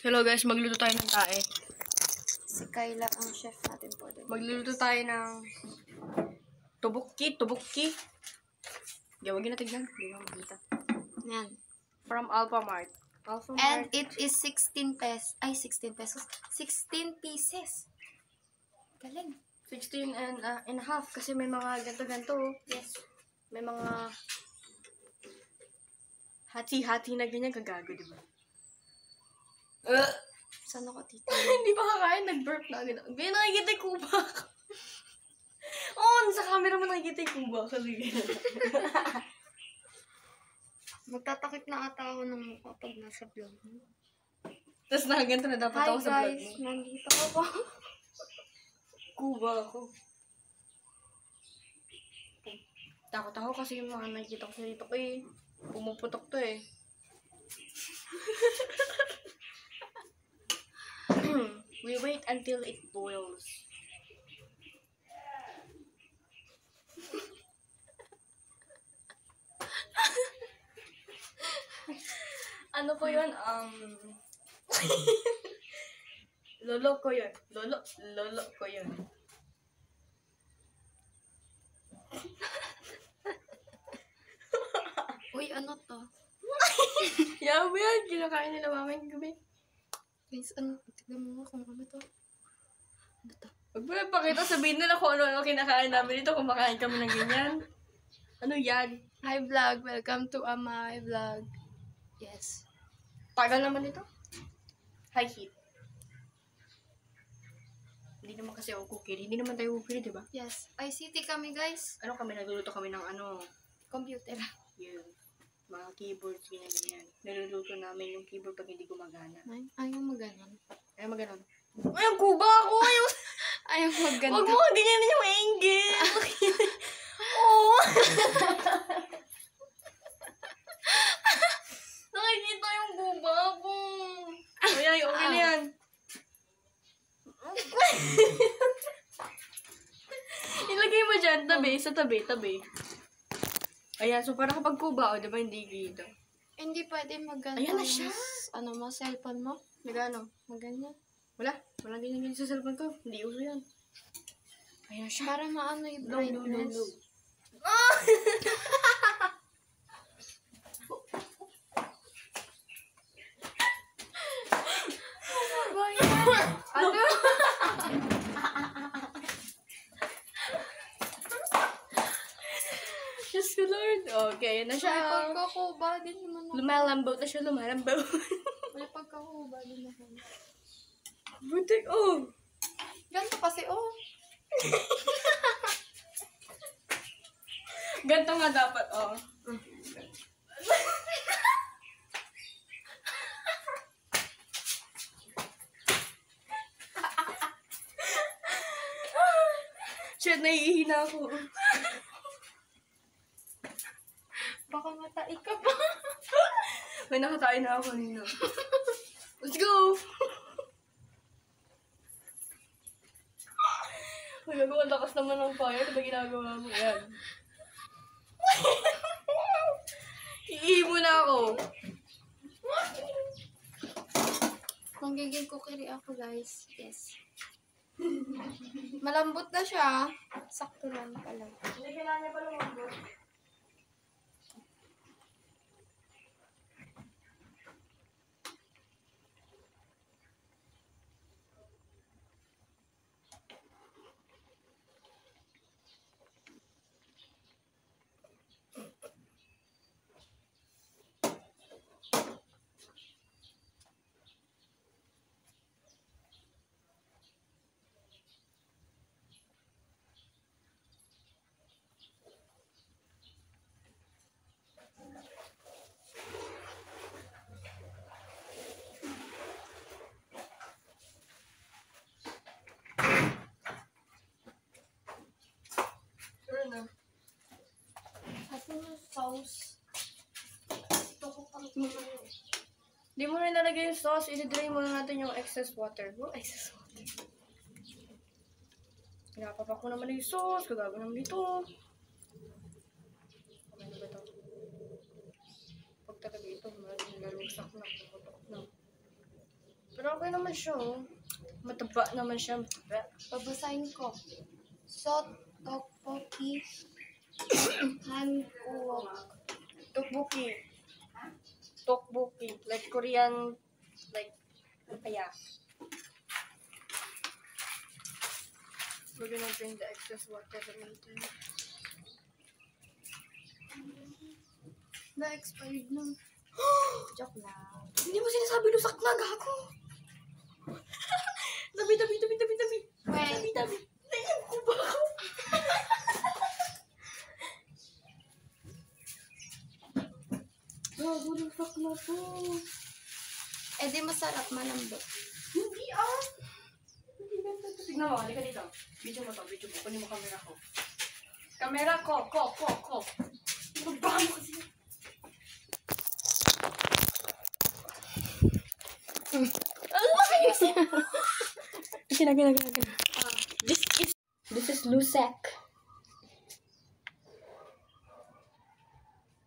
Hello guys, magluluto tayo ng tae. Si Kayla ang chef natin po din. Magluluto tayo ng tubukki. Huwag na tignan. Hindi mo makita. Yan. From Alphamart. And it is 16 pesos. Ay, 16 pesos. 16 pieces. Galing. 16 and a half kasi may mga ganto-ganto. Yes. May mga hati-hati na ganyan kagago, di ba? Saan ako tita? Hindi pa kakain, nag-burp na agad. Hindi nakikita yung kuba ko. Oo, sa camera mo nakikita yung kuba ko. Magtatakip na ata ako ng mukha pag nasa vlog mo. Tapos nakaganto na dapat ako sa vlog mo. Hi guys, nandito ako. Kuba ako. Takot ako kasi yung mga nakikita ko sa dito ko eh. Pumuputok to eh. We wait until it boils. Ano po yun? Lolo ko yun. Lolo ko yun. Uy, ano to? Yaw mo yan. Kinakain nila mamayang gabi. Guys, ano? Tignan mo nga kung ano to. Ano to? Huwag mo na pakita, sabihin nila kung ano kinakain namin dito. Kumakain kami ng ganyan. Ano yan? Hi vlog, welcome to my vlog. Yes. Tagal naman ito. High heat. Hindi naman kasi ako cookie. Hindi naman tayo cookie, di ba? Yes. ICT kami guys. Ano kami, nagluluto kami ng ano? Computer. Yung mga keyboards, ganyan. Naluluto namin yung keyboard pag hindi gumagana. Ayaw maganon. Ayaw maganon. Ay, ang kuba ako! Ayaw maganon. Huwag mo, ganyan yung angle! Oo! Nakikita yung kuba ako. Ay, okay na yan. Ilagay mo dyan, sa tabi. Ayan, so para kapag kuba, o diba hindi dito? Hindi pwede magano. Ayan na siya. Ano mo, cellphone mo? Nagano? Maganyan. Walang ganyan sa cellphone ko. Hindi uso yan. Ayan na siya. Para maano yung brightness. Low. Ano? Diyos ko Lord. Okay, na siya. May pagkakuba din naman ako. Lumalambot na siya, lumalambot. May pagkakuba din ako. Butik, oh. Ganito kasi, oh. Ganito nga dapat, oh. Shit, naiihina ako. Baka matai ka pa. May nakatain na ako nino. Let's go! Uy, ang lakas naman ng fire kapag ginagawa mo. Yan. Iihi muna ako. Manggiging cookery ako, guys. Yes. Malambot na siya. Sakto lang pala. Hindi kailangan niya pa lumambot. Sauce. Hindi mo rin nalagay yung sauce. I-drain muna natin yung excess water. Oh, excess water. Pinapapak ko naman yung sauce. Kagago naman dito. Okay na ba ito? Pag talaga ito, nalalusak na. Pero Pero okay naman siya, oh. Mataba naman siya. Babasahin ko. Sot, tokboki, hankuok. Tteokbokki. Tteokbokki. Like Korean, like, ano kaya? We're gonna drink the excess water later. Na-expired na. Joke lang. Hindi mo sinasabi lusak na, gago. Tabi. Wait. Tabi. Tingnan ko ba ako? Gago, lusak na to. Eh di masarap, malambot. Hindi ah. Hindi ganda to. Tignan mo, halika dito. Video mo to, video mo. Kunin mo camera ko. Camera ko. Baba mo kasi. Gina. This is Lusek.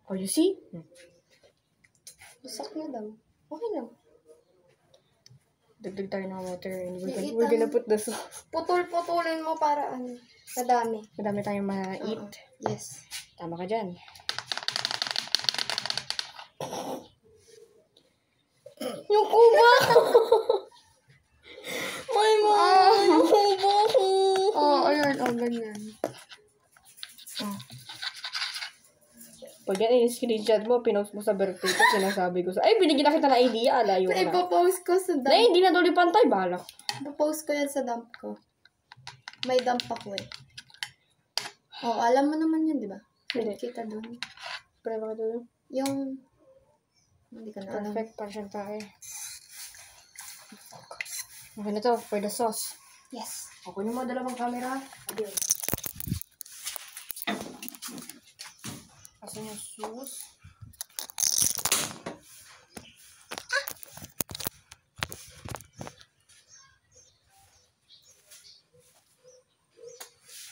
Oh, you see? Lusak na daw. Okay lang. Dagdag tayo ng water and Liit we're gonna ang- put the sauce. Putol-putulin mo para ano. Kadami. Madami tayong ma-eat. Yes. Tama ka dyan. Yung kuba! My mom! Yung kuba ko! Ayun. Ganyan. Pag yan screenshot mo, pinost mo sa birthday ko, sinasabi ko sa... Ay, binigyan na kita ng idea, alayo ko na. Ipopost ko sa Na, dump. hindi na tuloy pantay, balak. Ipopost ko yan sa dump ko. May dump ako eh. Alam mo naman yun, di ba? Hindi. Kita doon. Pero bakit doon? Yung... Hindi ko na alam. Perfect, para siyang tayo. Okay na to, for the sauce. Yes. Okay mo, dalawang camera. Adiyo. Asan yung sauce?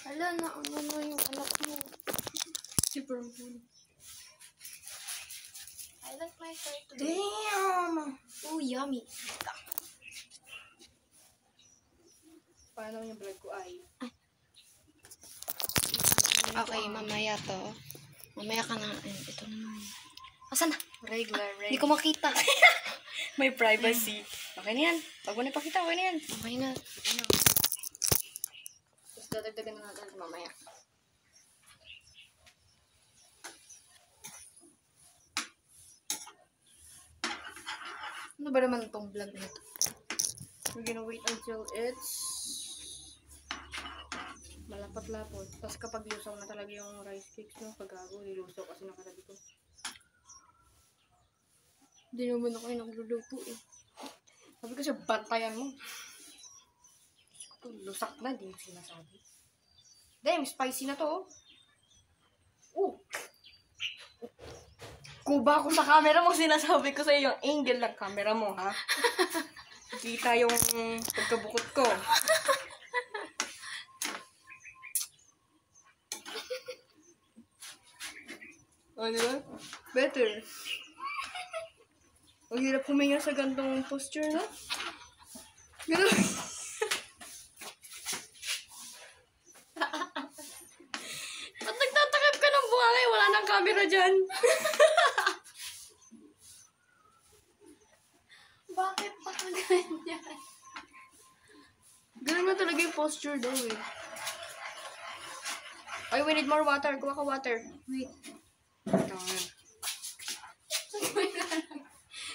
Hala na, ano yung anak mo. Super good. I like my turtle. Damn! Oh, yummy. Paano yung vlog ko ay? Okay, mamaya to. Mamaya ka na. Ito na. Asan na? Regular. Hindi ko makita. May privacy. Okay na yan. Pag mo na ipakita, okay na yan. Okay na. Tapos dadagdagan na natin mamaya. Ano ba naman itong vlog na ito? We're gonna wait until it's malapot-lapot. Tapos kapag lusaw na talaga yung rice cakes mo, pag-gago, nilusaw kasi nakatabi ko. Hindi naman ako yung nagluluto eh. Sabi ko siya, bantayan mo. Lusak na, di mo sinasabi. Damn, spicy na to. Oh. Kuba ko sa camera mo, sinasabi ko sa iyo yung angle ng camera mo, ha? Kita yung pagkabukot ko. Ano ba? Better. Ang hirap huminga sa gantong posture, no? Ganun. Ba't nagtatakip ka ng bunganga? Wala nang camera dyan. Bakit pa ka ganyan? Ganun na talaga yung posture daw eh. Ay, we need more water. Kuha ka water. Wait. Darn.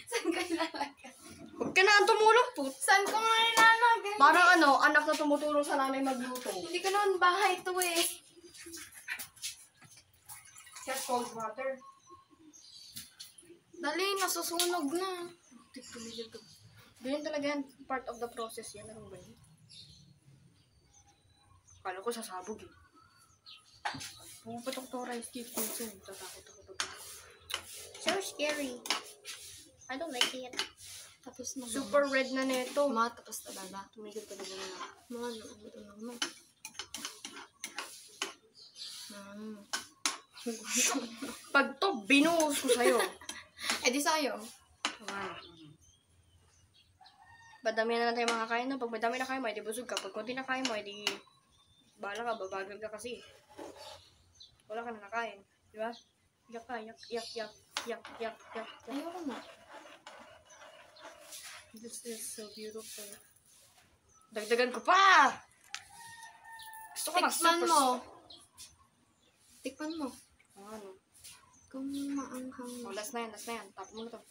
Saan ka ilalagay? Huwag ka na tumulong po. Saan ko nga ilalagay? Parang ano, anak na tumutulong sa nanay magluto. Hindi ko naman bahay to eh. Get cold water. Dali, nasusunog na. Ganyan talaga yan. Part of the process yan. Ano ba yun? Kala ko sasabog eh. Puputok to rice cake minsan. Tatakot ako pag So scary. I don't like it. Tapos na. super red na neto. Tapos talaga. Tumigil ka na ba na? Mga ito na naman. Pag to, binuhos ko sa'yo. Eh di sayo. Wow. Madami na natin mga kain na. Pag madami na kain mo, edi busog ka. Pag konti na kain mo, edi bahala ka, babagal ka kasi. Wala ka na nakain. Di ba? Yak ka, yak, yak, yak, yak, yak, yak. Ayoko na. This is so beautiful. Dagdagan ko pa! Gusto ko Tikman mo. Tikman mo. Ano? Kung maanghang Oh, mo. last na yan, last na yan. Tapon mo na to.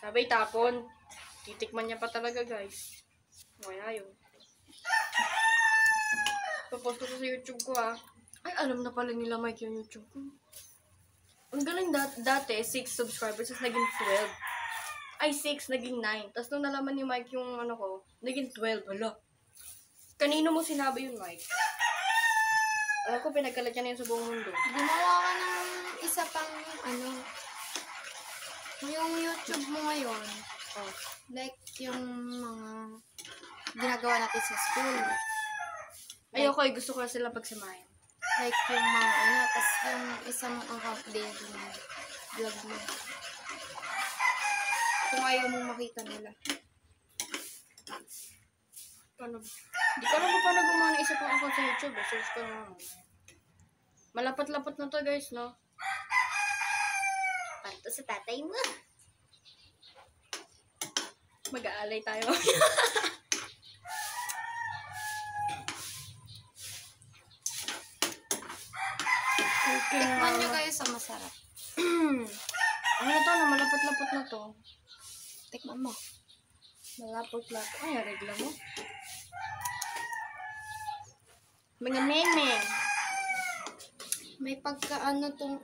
Sabay tapon. Titikman niya pa talaga, guys. Kaya yun. Papost ko sa YouTube ko, ah. Ay, alam na pala nila, Mike, yung YouTube ko. Ang galing dati, 6 subscribers, tapos naging 12. Ay, 6, naging 9. Tapos nung nalaman ni Mike yung ano ko, naging 12. Hala. Kanino mo sinabi yun, Mike? Alam ko, pinagkalat niya na yun sa buong mundo. Gumawa ka ng isa pang ano. Yung YouTube mo ngayon. Oh. Like yung mga ginagawa natin sa school. Ayoko, gusto ko na sila pagsamahin. Like yung mga ano. Tapos yung isang account din yung vlog mo. Kung ayaw mong makita nila. Paano? Di ko alam kung paano gumawa ng isa pang account sa YouTube. Search ko na naman. Malapat-lapat na to, guys, no? Panto sa tatay mo. Mag-aalay tayo. Okay. Tikman nyo kayo sa masarap. Ano na to? Malapot-lapot na to. Tikman mo. Malapot-lapot. Ay, regla mo. Mga men. May pagka-ano tong...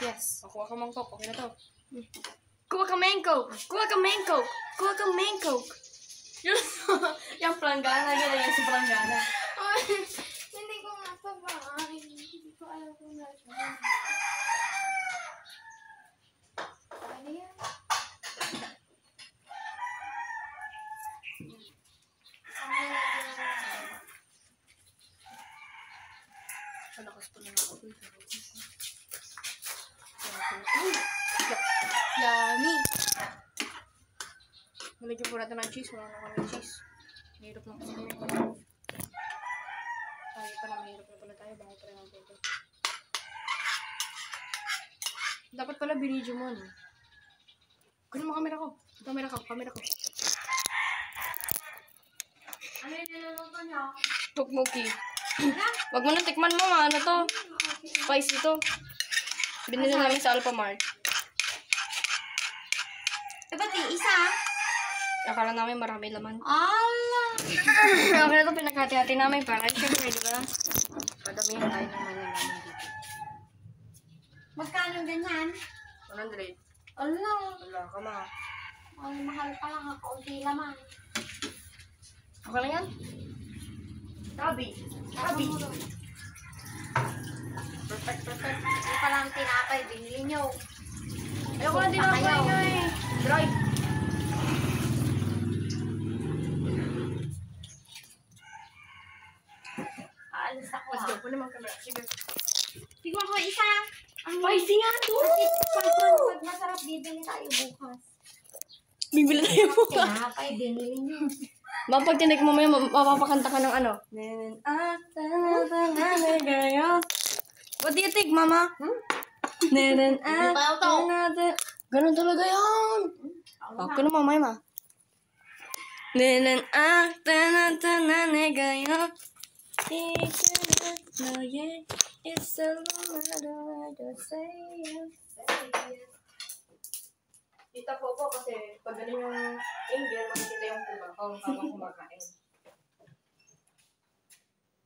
Yes. Kuha ka mangkok. Okay na to. Kuha ka mango. Kuha ka mango. Kuha ka mango. Yung planggana. Yan si planggana. Hindi ko nga pa ba? Hindi ko alam kung gano'n. Ano yan? Malakas pa lang ako. Yummy! Nalagyan po natin ng cheese. Wala na kami ng cheese. Mahirap lang kasi kami. Tayo pa na, mahirap na pala tayo. Bakit pa rin ang photo? Dapat pala binidyo mo, no? Kunin mo camera ko. Camera ko. Ano yung niluluto niyo? Tukmuki. Wag mo na tikman mo, ano to? Spicy to. Binili namin sa Alphamart. Eh, ba't isa? Akala namin marami laman. Ala! Okay na to, pinakati-hati namin para syempre, di ba? Padamihan tayo ng mga laman dito. Magkano ganyan? 100. Ala! Wala ka ma. Ang mahal pa lang ako. Kaunti naman. Okay lang yan? Tabi. Perfect. Hindi pa lang tinapay. Binili nyo. Ayoko na din ako nyo eh. Dry. Aalis ako. Let's go. Kunin mo ang camera. Sige. Tignan ko isa. Spicy nga to! Pag masarap, bibili tayo bukas. Bibili tayo po. Tinapay, binili nyo. Pag tinig mo may mapapakanta ka ng ano. What do you think, mama? Ganun talaga yan. Ako na mamay ma. It's a matter to say. Kita po kasi pag ganun yung angel, makikita yung kuba kung habang kumakain.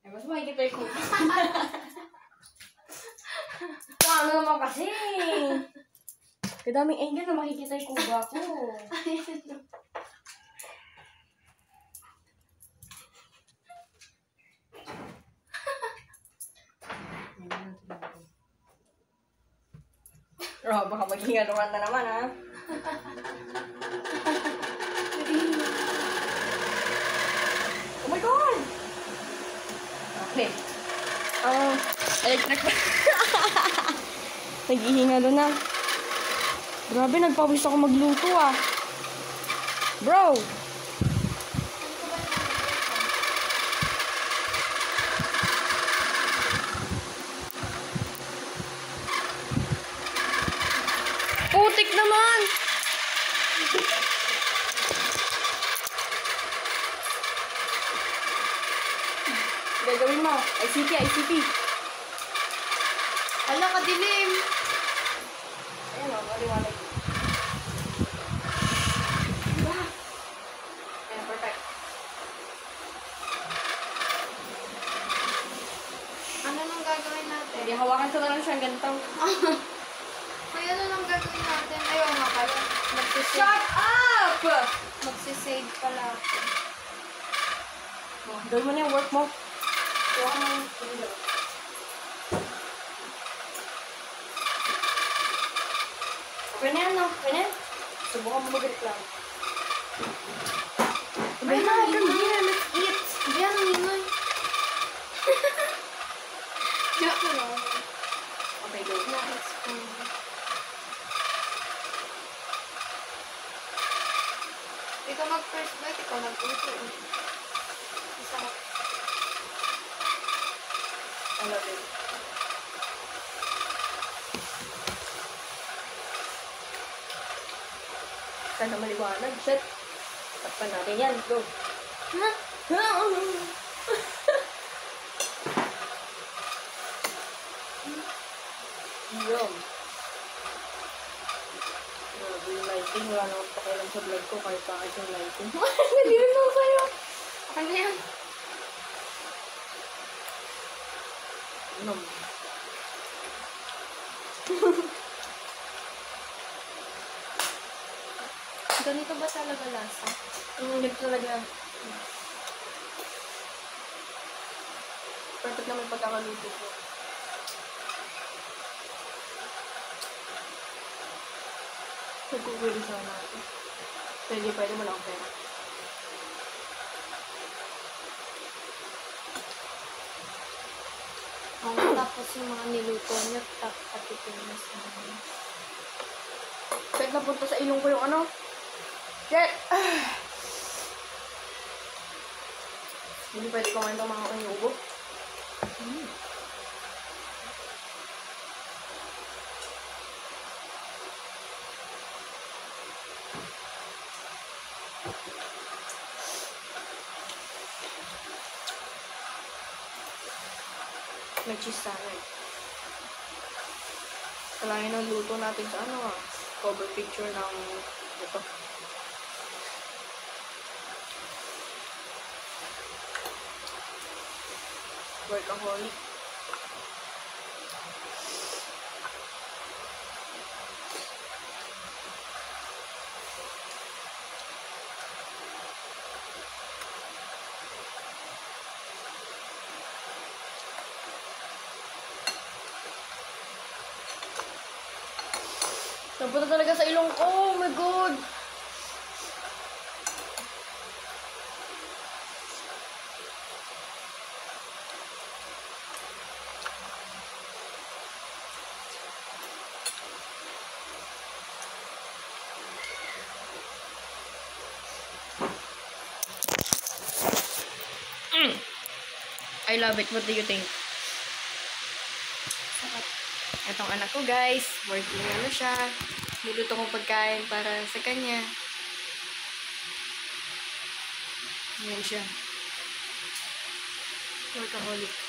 Ay, mas makikita yung kuba. Ano naman kasi? Kadaming angel na makikita yung kuba ko. Bro, baka maging anuhan na naman, ha? Oh my God! Okay. Electric. Naghihingalo na. Grabe, nagpawis ako magluto ah. Bro! Putik naman! Gagawin mo. ICT, ICT. Ala, kadilim. Ayan o, maliwanag. Ayan, perfect. Ano nang gagawin natin? Hindi, hawakan ko na lang siyang ganito. Ay, ano nang gagawin natin? Ayaw nga pala. Magsisave. Shut up! Magsisave pala ako. Oh, gawin mo na yung work mo. Hawakan mo yung window. Okay na yan, no? Okay na yan? Subukan mo mag-reklamo. Ay, no, come here. Let's eat. Diyan, Ninoy. Joke lang. Okay, go. Na-explain. Ikaw mag-first bite, ikaw nag-uto. Masarap. I love it. Sana maliwanag. Shit. Takpan natin yan. Go. Ha? Yum. Grabe yung lighting. Wala na akong pakialam sa vlog ko kahit bakit yung lighting. Nalirin ako sa'yo. Okay na yan. Nom. Ganito ba talaga lasa? Hindi talaga. Perfect naman yung pagkakaluto ko. Nagkukulit sa natin. Pwede mo lang pera. Tapos yung mga niluto niya, patipinas naman. Kahit napunta sa ilong ko yung ano. Get! Hindi pwede kumain ng mga ubo. May cheese salad. Kalahin ang luto natin sa ano cover picture ng ito. Workaholic. Napunta talaga sa ilong ko. Oh my God. I love it. What do you think? Sarap. Itong anak ko, guys. Working ano siya. Niluto kong pagkain para sa kanya. Yan siya. Workaholic.